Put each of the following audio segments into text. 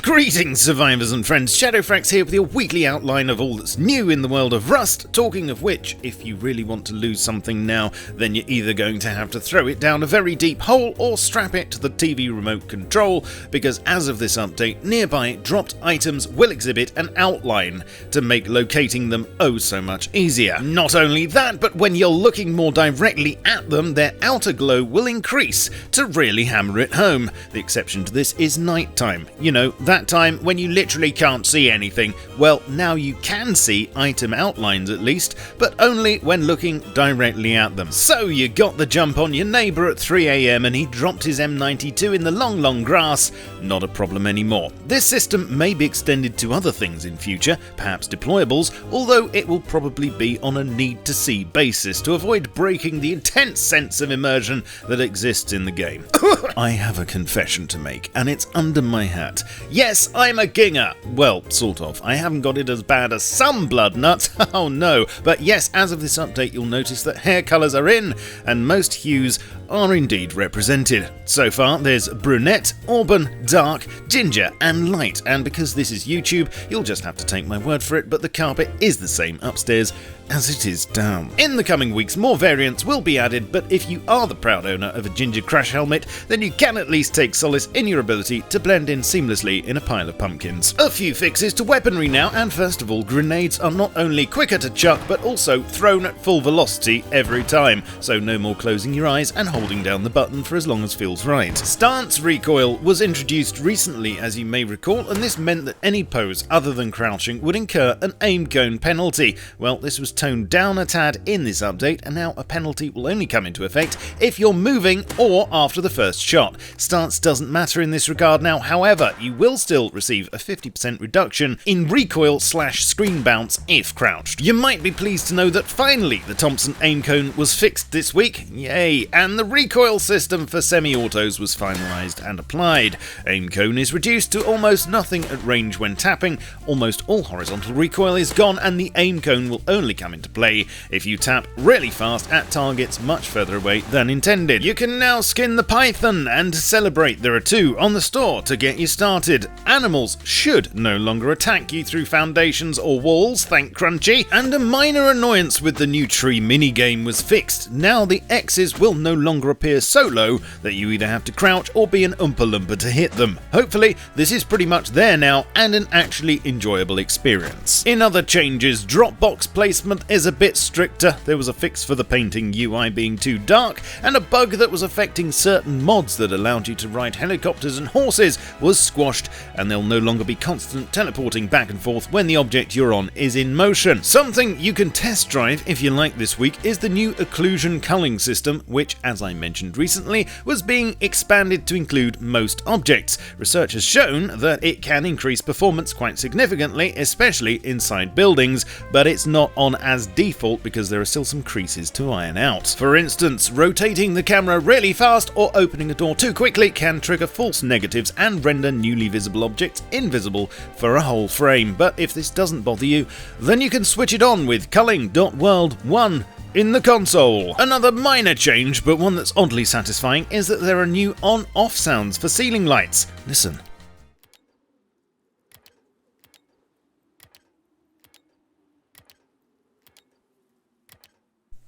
Greetings survivors and friends, SHADOWFRAX here with your weekly outline of all that's new in the world of Rust, talking of which, if you really want to lose something now, then you're either going to have to throw it down a very deep hole or strap it to the TV remote control, because as of this update, nearby dropped items will exhibit an outline to make locating them oh so much easier. Not only that, but when you're looking more directly at them, their outer glow will increase to really hammer it home. The exception to this is nighttime. You know, that time when you literally can't see anything. Well, now you can see item outlines at least, but only when looking directly at them. So you got the jump on your neighbour at 3 AM and he dropped his M92 in the long grass. Not a problem anymore. This system may be extended to other things in future, perhaps deployables, although it will probably be on a need-to-see basis to avoid breaking the intense sense of immersion that exists in the game. I have a confession to make, and it's under my hat. Yes, I'm a ginger. Well, sort of. I haven't got it as bad as some blood nuts, oh no. But yes, as of this update, you'll notice that hair colours are in, and most hues are indeed represented. So far, there's brunette, auburn, dark, ginger, and light, and because this is YouTube, you'll just have to take my word for it, but the carpet is the same upstairs as it is down. In the coming weeks, more variants will be added, but if you are the proud owner of a ginger crash helmet, then you can at least take solace in your ability to blend in seamlessly in a pile of pumpkins. A few fixes to weaponry now, and first of all, grenades are not only quicker to chuck, but also thrown at full velocity every time, so no more closing your eyes and holding down the button for as long as feels right. Stance recoil was introduced recently, as you may recall, and this meant that any pose other than crouching would incur an aim cone penalty. Well, this was toned down a tad in this update, and now a penalty will only come into effect if you're moving or after the first shot. Stance doesn't matter in this regard now, however, you will still receive a 50% reduction in recoil/screen bounce if crouched. You might be pleased to know that finally the Thompson aim cone was fixed this week, yay, and the recoil system for semi-autos was finalised and applied. Aim cone is reduced to almost nothing at range when tapping, almost all horizontal recoil is gone, and the aim cone will only come into play if you tap really fast at targets much further away than intended. You can now skin the python, and to celebrate there are two on the store to get you started. Animals should no longer attack you through foundations or walls, thank Crunchy, and a minor annoyance with the new tree minigame was fixed. Now the X's will no longer appear so low that you either have to crouch or be an Oompa Loompa to hit them. Hopefully this is pretty much there now and an actually enjoyable experience. In other changes, Dropbox placement is a bit stricter. There was a fix for the painting UI being too dark, and a bug that was affecting certain mods that allowed you to ride helicopters and horses was squashed, and there'll no longer be constant teleporting back and forth when the object you're on is in motion. Something you can test drive if you like this week is the new occlusion culling system, which, as I mentioned recently, was being expanded to include most objects. Research has shown that it can increase performance quite significantly, especially inside buildings, but it's not on as default because there are still some creases to iron out. For instance, rotating the camera really fast or opening a door too quickly can trigger false negatives and render newly visible objects invisible for a whole frame. But if this doesn't bother you, then you can switch it on with culling.world 1 in the console. Another minor change, but one that's oddly satisfying, is that there are new on-off sounds for ceiling lights. Listen.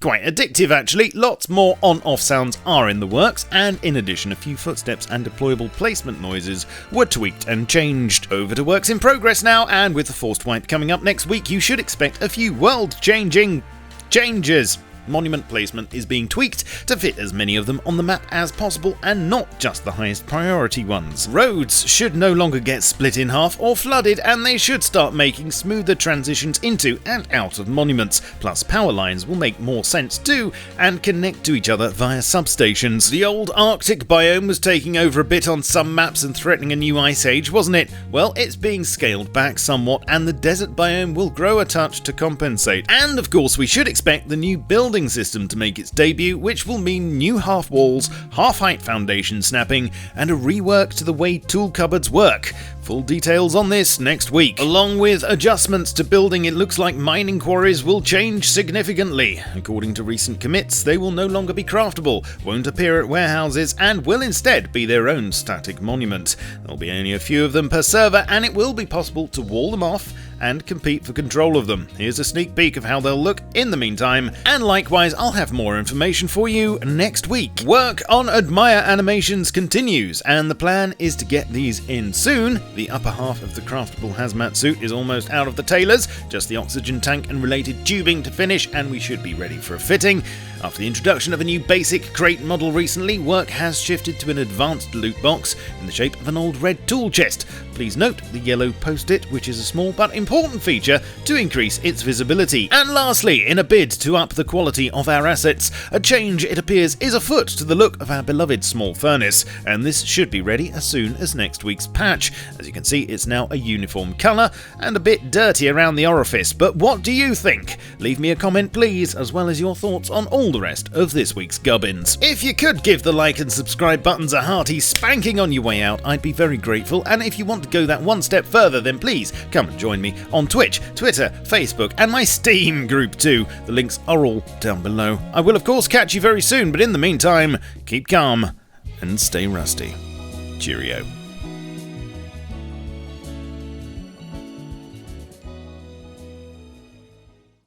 Quite addictive actually, lots more on-off sounds are in the works, and in addition a few footsteps and deployable placement noises were tweaked and changed. Over to works in progress now, and with the forced wipe coming up next week, you should expect a few world-changing changes. Monument placement is being tweaked to fit as many of them on the map as possible and not just the highest priority ones. Roads should no longer get split in half or flooded, and they should start making smoother transitions into and out of monuments, plus power lines will make more sense too and connect to each other via substations. The old Arctic biome was taking over a bit on some maps and threatening a new ice age, wasn't it? Well, it's being scaled back somewhat, and the desert biome will grow a touch to compensate. And of course we should expect the new building building system to make its debut, which will mean new half walls, half-height foundation snapping, and a rework to the way tool cupboards work. Full details on this next week. Along with adjustments to building, it looks like mining quarries will change significantly. According to recent commits, they will no longer be craftable, won't appear at warehouses, and will instead be their own static monument. There'll be only a few of them per server, and it will be possible to wall them off and compete for control of them. Here's a sneak peek of how they'll look in the meantime, and likewise I'll have more information for you next week. Work on Admire animations continues, and the plan is to get these in soon. The upper half of the craftable hazmat suit is almost out of the tailors, just the oxygen tank and related tubing to finish, and we should be ready for a fitting. After the introduction of a new basic crate model recently, work has shifted to an advanced loot box in the shape of an old red tool chest. Please note the yellow post-it, which is a small but important feature to increase its visibility. And lastly, in a bid to up the quality of our assets, a change, it appears, is afoot to the look of our beloved small furnace, and this should be ready as soon as next week's patch. As you can see, it's now a uniform colour and a bit dirty around the orifice, but what do you think? Leave me a comment please, as well as your thoughts on all the rest of this week's gubbins. If you could give the like and subscribe buttons a hearty spanking on your way out, I'd be very grateful, and if you want to go that one step further, then please come and join me on Twitch, Twitter, Facebook, and my Steam group too. The links are all down below. I will of course catch you very soon, but in the meantime, keep calm and stay rusty. Cheerio.